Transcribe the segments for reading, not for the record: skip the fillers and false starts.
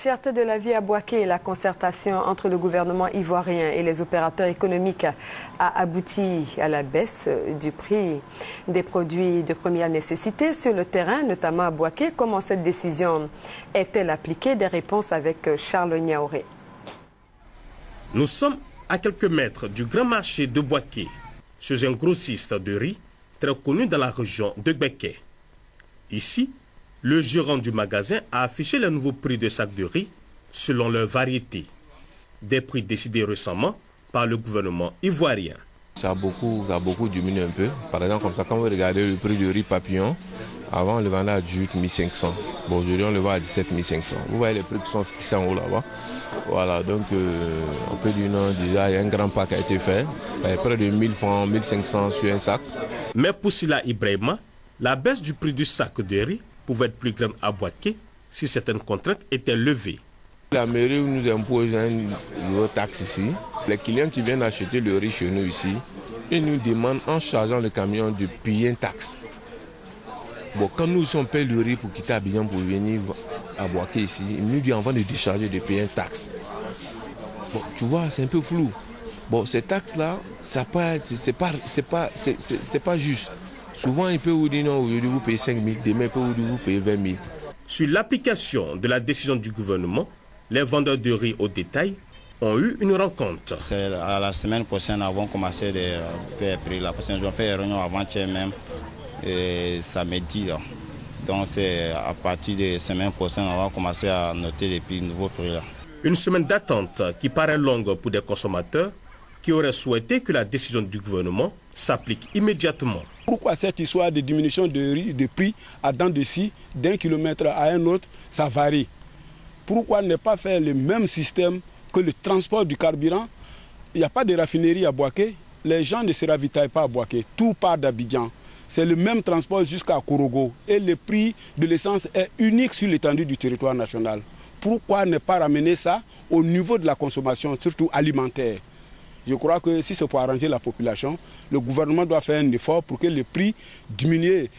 Cherté de la vie à Bouaké, la concertation entre le gouvernement ivoirien et les opérateurs économiques a abouti à la baisse du prix des produits de première nécessité sur le terrain, notamment à Bouaké. Comment cette décision est-elle appliquée? Des réponses avec Charles Niaouré. Nous sommes à quelques mètres du grand marché de Bouaké, chez un grossiste de riz très connu dans la région de Gbeke. Ici, le gérant du magasin a affiché les nouveaux prix de sacs de riz selon leur variété. Des prix décidés récemment par le gouvernement ivoirien. Ça a beaucoup diminué un peu. Par exemple, comme ça, quand vous regardez le prix du riz papillon, avant on le vendait à 18 500. Bon, aujourd'hui on le vend à 17 500. Vous voyez les prix qui sont fixés en haut là-bas. Voilà, donc on peut dire non, déjà il y a un grand pas qui a été fait. Il y a près de 1000 francs, 1500 sur un sac. Mais pour Sila Ibrahima, la baisse du prix du sac de riz pouvait être plus grande à Bouaké si certaines contraintes étaient levées. La mairie nous impose une taxe ici. Les clients qui viennent acheter le riz chez nous ici, ils nous demandent en chargeant le camion de payer une taxe. Bon, quand nous on paye le riz pour quitter Abidjan pour venir à Bouaké ici, ils nous disent avant de décharger de payer une taxe. Bon, tu vois, c'est un peu flou. Bon, ces taxes-là, c'est pas juste. Souvent, il peut vous dire non, aujourd'hui vous payez 5 000, demain il peut vous dire vous payez 20 000. Sur l'application de la décision du gouvernement, les vendeurs de riz au détail ont eu une rencontre. C'est à la semaine prochaine, avant de commencer à faire prix. La prochaine, on fait une réunion avant-hier même, et samedi. Là. Donc, c'est à partir de la semaine prochaine, on va commencer à noter les nouveaux prix. Là. Une semaine d'attente qui paraît longue pour des consommateurs qui auraient souhaité que la décision du gouvernement s'applique immédiatement. Pourquoi cette histoire de diminution de prix à dents de scie d'un kilomètre à un autre, ça varie? Pourquoi ne pas faire le même système que le transport du carburant? Il n'y a pas de raffinerie à Bouaké, les gens ne se ravitaillent pas à Bouaké, tout part d'Abidjan. C'est le même transport jusqu'à Korogo et le prix de l'essence est unique sur l'étendue du territoire national. Pourquoi ne pas ramener ça au niveau de la consommation, surtout alimentaire? Je crois que si c'est pour arranger la population, le gouvernement doit faire un effort pour que le prix diminué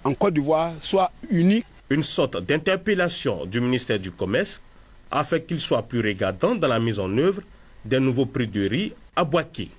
en Côte d'Ivoire soit unique. Une sorte d'interpellation du ministère du Commerce afin qu'il soit plus regardant dans la mise en œuvre des nouveaux prix de riz à Bouaké.